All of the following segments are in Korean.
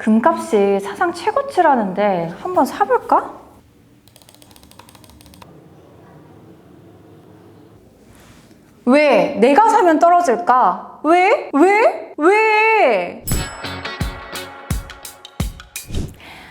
금값이 사상 최고치라는데 한번 사볼까? 왜? 내가 사면 떨어질까? 왜?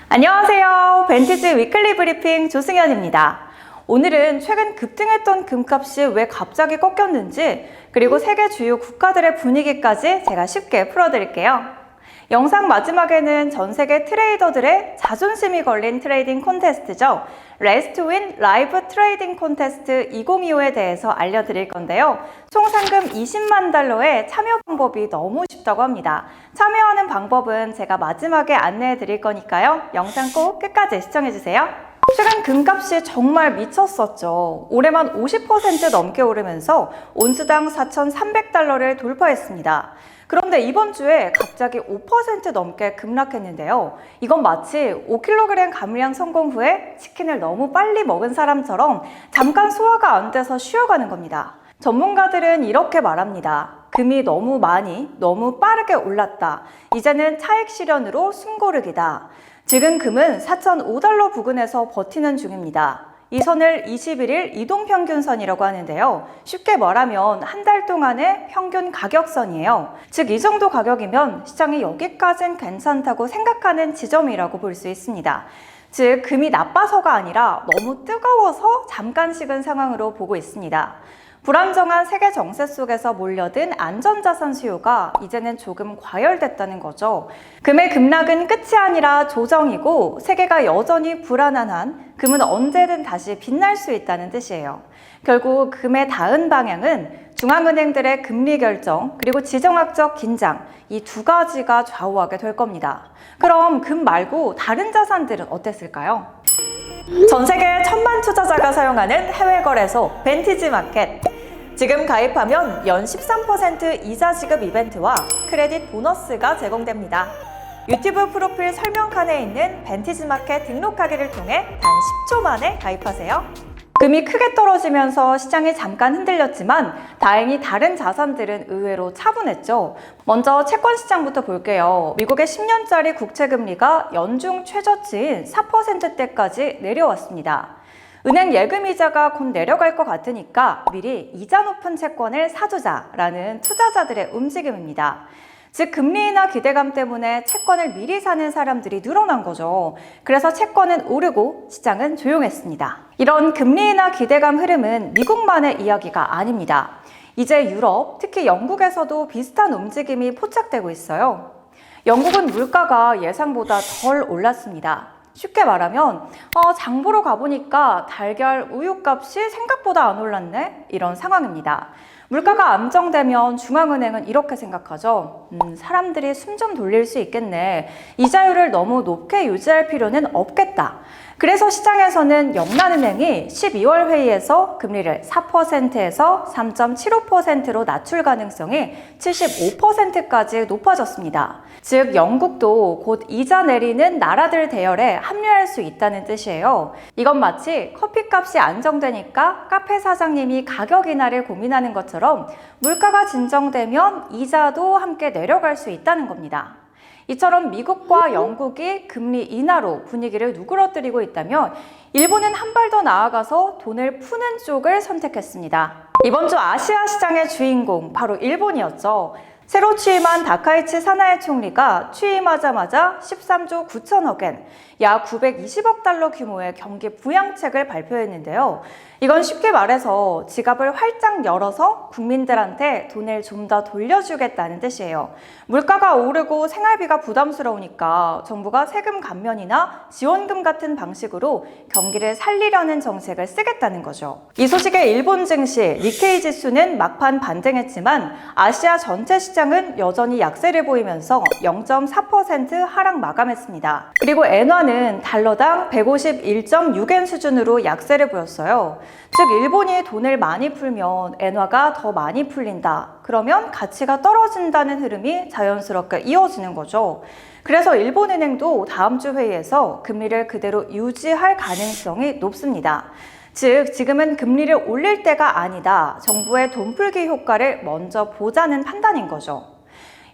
안녕하세요. 벤티지 위클리 브리핑 조승현입니다. 오늘은 최근 급등했던 금값이 왜 갑자기 꺾였는지, 그리고 세계 주요 국가들의 분위기까지 제가 쉽게 풀어드릴게요. 영상 마지막에는 전 세계 트레이더들의 자존심이 걸린 트레이딩 콘테스트죠. 레스트 윈 라이브 트레이딩 콘테스트 2025에 대해서 알려드릴 건데요. 총 상금 20만 달러의 참여 방법이 너무 쉽다고 합니다. 참여하는 방법은 제가 마지막에 안내해 드릴 거니까요. 영상 꼭 끝까지 시청해주세요. 최근 금값이 정말 미쳤었죠. 올해만 50% 넘게 오르면서 온스당 4,300달러를 돌파했습니다. 그런데 이번 주에 갑자기 5% 넘게 급락했는데요. 이건 마치 5kg 감량 성공 후에 치킨을 너무 빨리 먹은 사람처럼 잠깐 소화가 안 돼서 쉬어가는 겁니다. 전문가들은 이렇게 말합니다. 금이 너무 많이, 너무 빠르게 올랐다. 이제는 차익 실현으로 숨고르기다. 지금 금은 4,005달러 부근에서 버티는 중입니다. 이 선을 21일 이동평균선이라고 하는데요. 쉽게 말하면 한 달 동안의 평균 가격선이에요. 즉 이 정도 가격이면 시장이 여기까진 괜찮다고 생각하는 지점이라고 볼 수 있습니다. 즉 금이 나빠서가 아니라 너무 뜨거워서 잠깐 식은 상황으로 보고 있습니다. 불안정한 세계 정세 속에서 몰려든 안전자산 수요가 이제는 조금 과열됐다는 거죠. 금의 급락은 끝이 아니라 조정이고 세계가 여전히 불안한 한 금은 언제든 다시 빛날 수 있다는 뜻이에요. 결국 금의 닿은 방향은 중앙은행들의 금리 결정 그리고 지정학적 긴장 이 두 가지가 좌우하게 될 겁니다. 그럼 금 말고 다른 자산들은 어땠을까요? 전 세계 1,000만 투자자가 사용하는 해외 거래소 벤티지 마켓. 지금 가입하면 연 13% 이자 지급 이벤트와 크레딧 보너스가 제공됩니다. 유튜브 프로필 설명칸에 있는 벤티지 마켓 등록하기를 통해 단 10초 만에 가입하세요. 금이 크게 떨어지면서 시장이 잠깐 흔들렸지만 다행히 다른 자산들은 의외로 차분했죠. 먼저 채권 시장부터 볼게요. 미국의 10년짜리 국채금리가 연중 최저치인 4%대까지 내려왔습니다. 은행 예금이자가 곧 내려갈 것 같으니까 미리 이자 높은 채권을 사두자라는 투자자들의 움직임입니다. 즉 금리 인하 기대감 때문에 채권을 미리 사는 사람들이 늘어난 거죠. 그래서 채권은 오르고 시장은 조용했습니다. 이런 금리 인하 기대감 흐름은 미국만의 이야기가 아닙니다. 이제 유럽, 특히 영국에서도 비슷한 움직임이 포착되고 있어요. 영국은 물가가 예상보다 덜 올랐습니다. 쉽게 말하면 장 보러 가보니까 달걀, 우유 값이 생각보다 안 올랐네? 이런 상황입니다. 물가가 안정되면 중앙은행은 이렇게 생각하죠. 사람들이 숨 좀 돌릴 수 있겠네. 이자율을 너무 높게 유지할 필요는 없겠다. 그래서 시장에서는 영란은행이 12월 회의에서 금리를 4%에서 3.75%로 낮출 가능성이 75%까지 높아졌습니다. 즉 영국도 곧 이자 내리는 나라들 대열에 합류할 수 있다는 뜻이에요. 이건 마치 커피값이 안정되니까 카페 사장님이 가격 인하를 고민하는 것처럼 물가가 진정되면 이자도 함께 내려갈 수 있다는 겁니다. 이처럼 미국과 영국이 금리 인하로 분위기를 누그러뜨리고 있다면 일본은 한 발 더 나아가서 돈을 푸는 쪽을 선택했습니다. 이번 주 아시아 시장의 주인공 바로 일본이었죠. 새로 취임한 다카이치 사나에 총리가 취임하자마자 13조 9천억 엔, 약 920억 달러 규모의 경기 부양책을 발표했는데요. 이건 쉽게 말해서 지갑을 활짝 열어서 국민들한테 돈을 좀 더 돌려주겠다는 뜻이에요. 물가가 오르고 생활비가 부담스러우니까 정부가 세금 감면이나 지원금 같은 방식으로 경기를 살리려는 정책을 쓰겠다는 거죠. 이 소식에 일본 증시 니케이 지수는 막판 반등했지만 아시아 전체 시장은 여전히 약세를 보이면서 0.4% 하락 마감했습니다. 그리고 엔화는 달러당 151.6엔 수준으로 약세를 보였어요. 즉 일본이 돈을 많이 풀면 엔화가 더 많이 풀린다. 그러면 가치가 떨어진다는 흐름이 자연스럽게 이어지는 거죠. 그래서 일본은행도 다음 주 회의에서 금리를 그대로 유지할 가능성이 높습니다. 즉 지금은 금리를 올릴 때가 아니다. 정부의 돈풀기 효과를 먼저 보자는 판단인 거죠.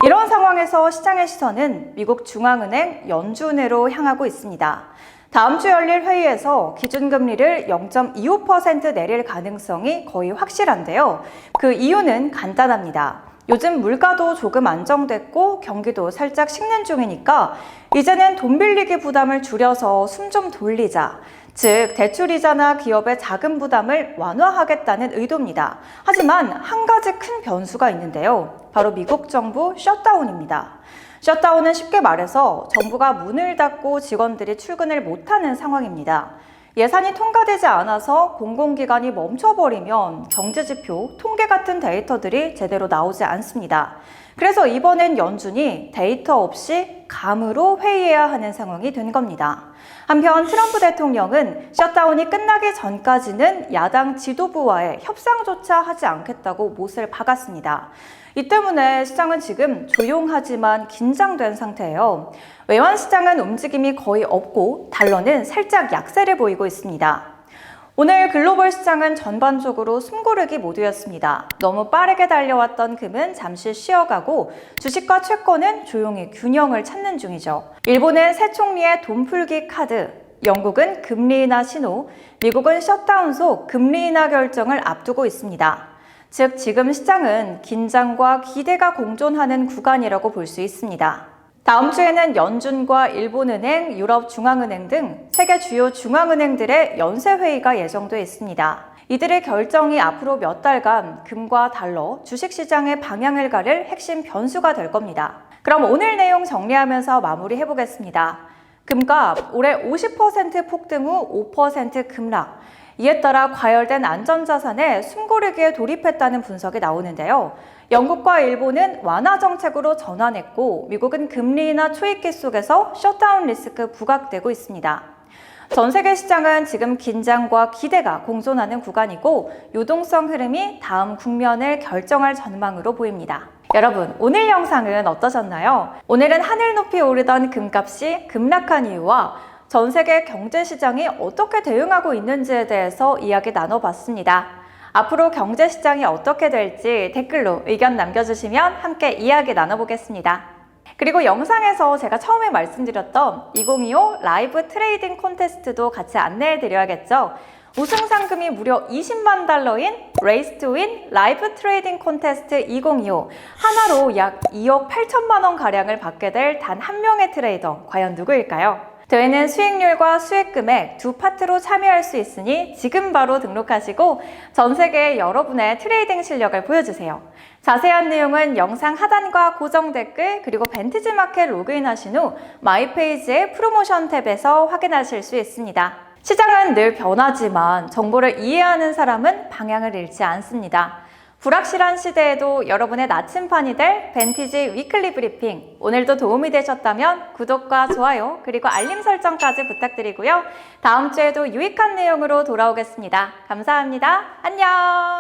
이런 상황에서 시장의 시선은 미국 중앙은행 연준으로 향하고 있습니다. 다음 주 열릴 회의에서 기준금리를 0.25% 내릴 가능성이 거의 확실한데요. 그 이유는 간단합니다. 요즘 물가도 조금 안정됐고 경기도 살짝 식는 중이니까 이제는 돈 빌리기 부담을 줄여서 숨 좀 돌리자. 즉, 대출이자나 기업의 자금 부담을 완화하겠다는 의도입니다. 하지만 한 가지 큰 변수가 있는데요. 바로 미국 정부 셧다운입니다. 셧다운은 쉽게 말해서 정부가 문을 닫고 직원들이 출근을 못하는 상황입니다. 예산이 통과되지 않아서 공공기관이 멈춰버리면 경제지표, 통계 같은 데이터들이 제대로 나오지 않습니다. 그래서 이번엔 연준이 데이터 없이 감으로 회의해야 하는 상황이 된 겁니다. 한편 트럼프 대통령은 셧다운이 끝나기 전까지는 야당 지도부와의 협상조차 하지 않겠다고 못을 박았습니다. 이 때문에 시장은 지금 조용하지만 긴장된 상태예요. 외환시장은 움직임이 거의 없고 달러는 살짝 약세를 보이고 있습니다. 오늘 글로벌 시장은 전반적으로 숨고르기 모드였습니다. 너무 빠르게 달려왔던 금은 잠시 쉬어가고 주식과 채권은 조용히 균형을 찾는 중이죠. 일본은 새 총리의 돈풀기 카드, 영국은 금리 인하 신호, 미국은 셧다운 속 금리 인하 결정을 앞두고 있습니다. 즉, 지금 시장은 긴장과 기대가 공존하는 구간이라고 볼 수 있습니다. 다음 주에는 연준과 일본은행, 유럽중앙은행 등 세계 주요 중앙은행들의 연쇄회의가 예정돼 있습니다. 이들의 결정이 앞으로 몇 달간 금과 달러, 주식시장의 방향을 가를 핵심 변수가 될 겁니다. 그럼 오늘 내용 정리하면서 마무리해보겠습니다. 금값 올해 50% 폭등 후 5% 급락. 이에 따라 과열된 안전자산에 숨고르기에 돌입했다는 분석이 나오는데요. 영국과 일본은 완화 정책으로 전환했고 미국은 금리 인하 초입기 속에서 셧다운 리스크 부각되고 있습니다. 전 세계 시장은 지금 긴장과 기대가 공존하는 구간이고 유동성 흐름이 다음 국면을 결정할 전망으로 보입니다. 여러분, 오늘 영상은 어떠셨나요? 오늘은 하늘 높이 오르던 금값이 급락한 이유와 전 세계 경제시장이 어떻게 대응하고 있는지에 대해서 이야기 나눠봤습니다. 앞으로 경제시장이 어떻게 될지 댓글로 의견 남겨주시면 함께 이야기 나눠보겠습니다. 그리고 영상에서 제가 처음에 말씀드렸던 2025 라이브 트레이딩 콘테스트도 같이 안내해드려야겠죠. 우승 상금이 무려 20만 달러인 레이스 투 윈 라이브 트레이딩 콘테스트 2025 하나로 약 2억 8천만 원 가량을 받게 될 단 한 명의 트레이더, 과연 누구일까요? 대회는 수익률과 수익 금액 두 파트로 참여할 수 있으니 지금 바로 등록하시고 전 세계 여러분의 트레이딩 실력을 보여주세요. 자세한 내용은 영상 하단과 고정 댓글 그리고 벤티지 마켓 로그인하신 후 마이 페이지의 프로모션 탭에서 확인하실 수 있습니다. 시장은 늘 변하지만 정보를 이해하는 사람은 방향을 잃지 않습니다. 불확실한 시대에도 여러분의 나침판이 될 벤티지 위클리 브리핑, 오늘도 도움이 되셨다면 구독과 좋아요 그리고 알림 설정까지 부탁드리고요. 다음 주에도 유익한 내용으로 돌아오겠습니다. 감사합니다. 안녕.